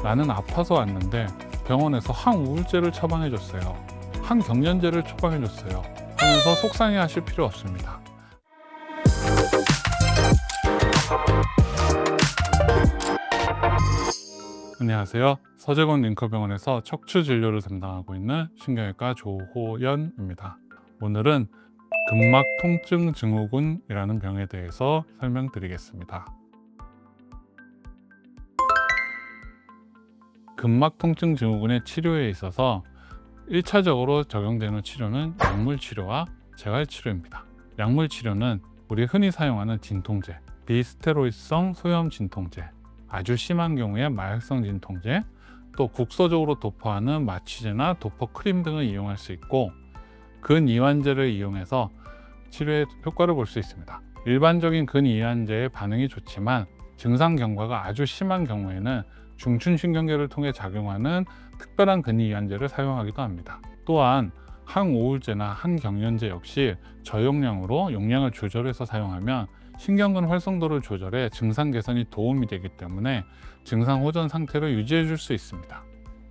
나는 아파서 왔는데 병원에서 항우울제를 처방해줬어요. 항경련제를 처방해줬어요. 하면서 속상해하실 필요 없습니다. 안녕하세요. 서재권 링커병원에서 척추 진료를 담당하고 있는 신경외과 조호연입니다. 오늘은 근막 통증 증후군이라는 병에 대해서 설명드리겠습니다. 근막 통증 증후군의 치료에 있어서 1차적으로 적용되는 치료는 약물 치료와 재활 치료입니다. 약물 치료는 우리 흔히 사용하는 진통제, 비스테로이드성 소염 진통제, 아주 심한 경우에 마약성 진통제, 또 국소적으로 도포하는 마취제나 도포 크림 등을 이용할 수 있고, 근이완제를 이용해서 치료의 효과를 볼 수 있습니다. 일반적인 근이완제의 반응이 좋지만 증상 경과가 아주 심한 경우에는 중춘신경계를 통해 작용하는 특별한 근이완제를 사용하기도 합니다. 또한 항우울제나 항경련제 역시 저용량으로 용량을 조절해서 사용하면 신경근 활성도를 조절해 증상 개선이 도움이 되기 때문에 증상 호전 상태를 유지해 줄 수 있습니다.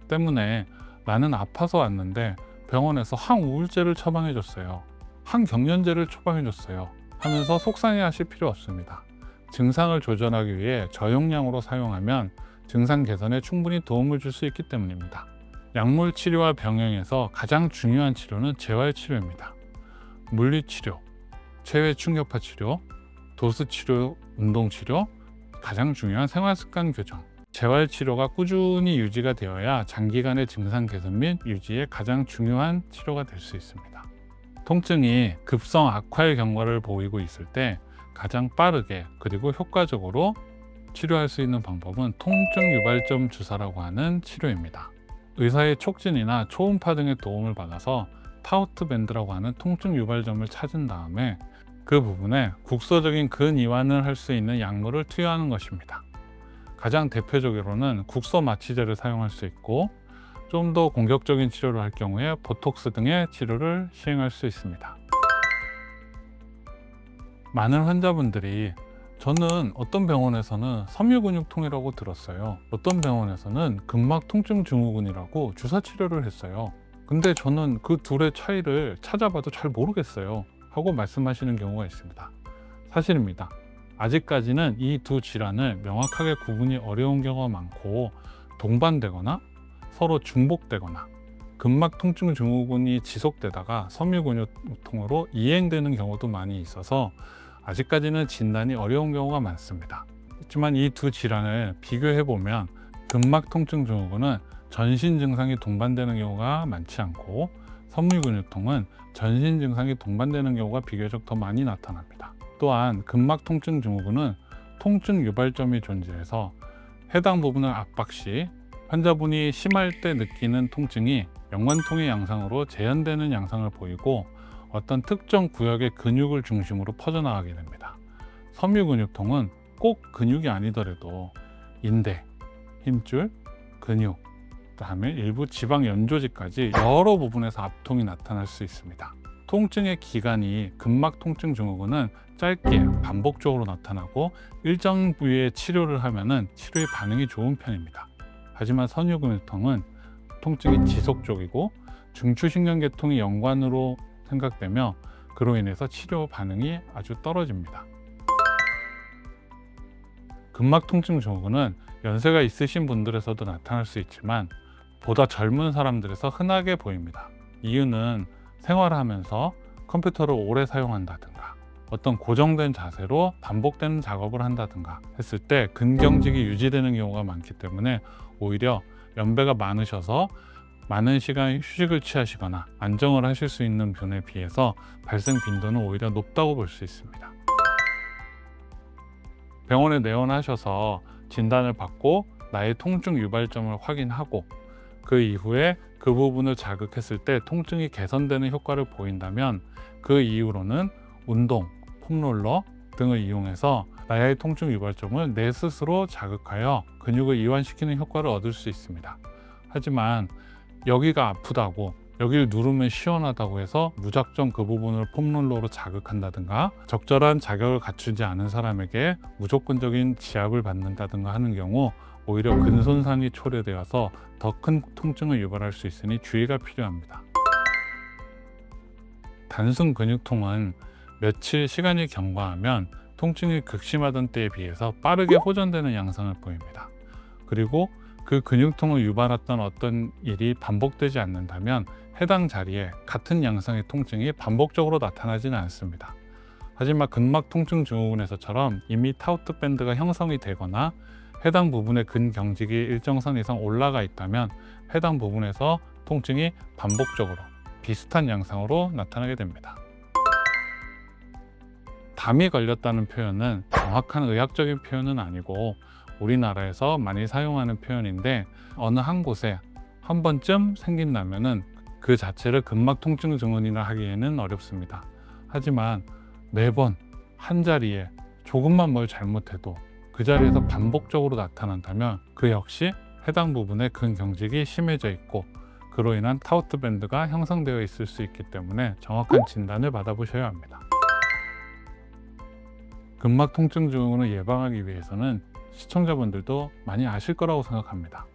때문에 나는 아파서 왔는데 병원에서 항우울제를 처방해 줬어요. 항경련제를 처방해 줬어요. 하면서 속상해 하실 필요 없습니다. 증상을 조절하기 위해 저용량으로 사용하면 증상 개선에 충분히 도움을 줄 수 있기 때문입니다. 약물 치료와 병행해서 가장 중요한 치료는 재활 치료입니다. 물리 치료, 체외 충격파 치료, 도수 치료, 운동 치료, 가장 중요한 생활 습관 교정. 재활 치료가 꾸준히 유지가 되어야 장기간의 증상 개선 및 유지에 가장 중요한 치료가 될 수 있습니다. 통증이 급성 악화의 경과를 보이고 있을 때 가장 빠르게 그리고 효과적으로 치료할 수 있는 방법은 통증 유발점 주사라고 하는 치료입니다. 의사의 촉진이나 초음파 등의 도움을 받아서 타우트 밴드라고 하는 통증 유발점을 찾은 다음에 그 부분에 국소적인 근이완을 할 수 있는 약물을 투여하는 것입니다. 가장 대표적으로는 국소 마취제를 사용할 수 있고, 좀 더 공격적인 치료를 할 경우에 보톡스 등의 치료를 시행할 수 있습니다. 많은 환자분들이 저는 어떤 병원에서는 섬유근육통이라고 들었어요. 어떤 병원에서는 근막 통증 증후군이라고 주사 치료를 했어요. 근데 저는 그 둘의 차이를 찾아봐도 잘 모르겠어요 하고 말씀하시는 경우가 있습니다. 사실입니다. 아직까지는 이 두 질환을 명확하게 구분이 어려운 경우가 많고, 동반되거나 서로 중복되거나 근막 통증 증후군이 지속되다가 섬유근육통으로 이행되는 경우도 많이 있어서 아직까지는 진단이 어려운 경우가 많습니다. 하지만 이 두 질환을 비교해 보면 근막 통증 증후군은 전신 증상이 동반되는 경우가 많지 않고, 섬유근육통은 전신 증상이 동반되는 경우가 비교적 더 많이 나타납니다. 또한 근막 통증 증후군은 통증 유발점이 존재해서 해당 부분을 압박 시 환자분이 심할 때 느끼는 통증이 연관통의 양상으로 재현되는 양상을 보이고, 어떤 특정 구역의 근육을 중심으로 퍼져나가게 됩니다. 섬유근육통은 꼭 근육이 아니더라도 인대, 힘줄, 근육, 그다음에 일부 지방 연조직까지 여러 부분에서 압통이 나타날 수 있습니다. 통증의 기간이 근막 통증 증후군은 짧게 반복적으로 나타나고 일정 부위의 치료를 하면은 치료의 반응이 좋은 편입니다. 하지만 섬유근육통은 통증이 지속적이고 중추신경계통이 연관으로 생각되며 그로 인해서 치료 반응이 아주 떨어집니다. 근막 통증 증후군은 연세가 있으신 분들에서도 나타날 수 있지만 보다 젊은 사람들에서 흔하게 보입니다. 이유는 생활하면서 컴퓨터를 오래 사용한다든가 어떤 고정된 자세로 반복되는 작업을 한다든가 했을 때 근경직이 유지되는 경우가 많기 때문에 오히려 연배가 많으셔서 많은 시간 휴식을 취하시거나 안정을 하실 수 있는 분에 비해서 발생 빈도는 오히려 높다고 볼 수 있습니다. 병원에 내원하셔서 진단을 받고 나의 통증 유발점을 확인하고 그 이후에 그 부분을 자극했을 때 통증이 개선되는 효과를 보인다면 그 이후로는 운동, 폼롤러 등을 이용해서 나의 통증 유발점을 내 스스로 자극하여 근육을 이완시키는 효과를 얻을 수 있습니다. 하지만 여기가 아프다고 여기를 누르면 시원하다고 해서 무작정 그 부분을 폼롤러로 자극한다든가 적절한 자격을 갖추지 않은 사람에게 무조건적인 지압을 받는다든가 하는 경우 오히려 근손상이 초래되어서 더 큰 통증을 유발할 수 있으니 주의가 필요합니다. 단순 근육통은 며칠 시간이 경과하면 통증이 극심하던 때에 비해서 빠르게 호전되는 양상을 보입니다. 그리고 그 근육통을 유발했던 어떤 일이 반복되지 않는다면 해당 자리에 같은 양상의 통증이 반복적으로 나타나지는 않습니다. 하지만 근막 통증 증후군에서처럼 이미 타우트 밴드가 형성이 되거나 해당 부분의 근경직이 일정선 이상 올라가 있다면 해당 부분에서 통증이 반복적으로 비슷한 양상으로 나타나게 됩니다. 담이 걸렸다는 표현은 정확한 의학적인 표현은 아니고 우리나라에서 많이 사용하는 표현인데, 어느 한 곳에 한 번쯤 생긴다면은 그 자체를 근막 통증 증후군이라 하기에는 어렵습니다. 하지만 매번 한 자리에 조금만 뭘 잘못해도 그 자리에서 반복적으로 나타난다면 그 역시 해당 부분의 근경직이 심해져 있고 그로 인한 타우트 밴드가 형성되어 있을 수 있기 때문에 정확한 진단을 받아보셔야 합니다. 근막 통증 증후군을 예방하기 위해서는 시청자분들도 많이 아실 거라고 생각합니다.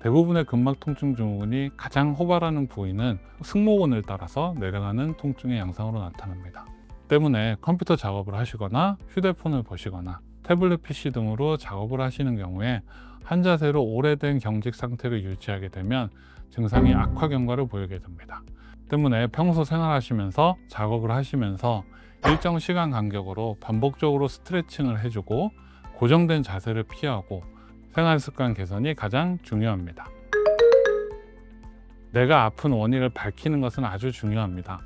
대부분의 근막 통증 증후군이 가장 호발하는 부위는 승모근을 따라서 내려가는 통증의 양상으로 나타납니다. 때문에 컴퓨터 작업을 하시거나 휴대폰을 보시거나 태블릿 PC 등으로 작업을 하시는 경우에 한 자세로 오래된 경직 상태를 유지하게 되면 증상이 악화 경과를 보이게 됩니다. 때문에 평소 생활하시면서 작업을 하시면서 일정 시간 간격으로 반복적으로 스트레칭을 해주고 고정된 자세를 피하고 생활 습관 개선이 가장 중요합니다. 내가 아픈 원인을 밝히는 것은 아주 중요합니다.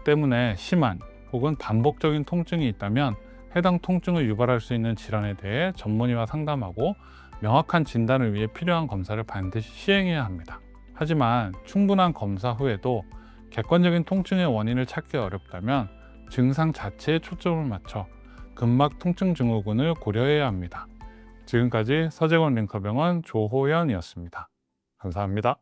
때문에 심한 혹은 반복적인 통증이 있다면 해당 통증을 유발할 수 있는 질환에 대해 전문의와 상담하고 명확한 진단을 위해 필요한 검사를 반드시 시행해야 합니다. 하지만 충분한 검사 후에도 객관적인 통증의 원인을 찾기 어렵다면 증상 자체에 초점을 맞춰 근막 통증 증후군을 고려해야 합니다. 지금까지 서재원 링커병원 조호연이었습니다. 감사합니다.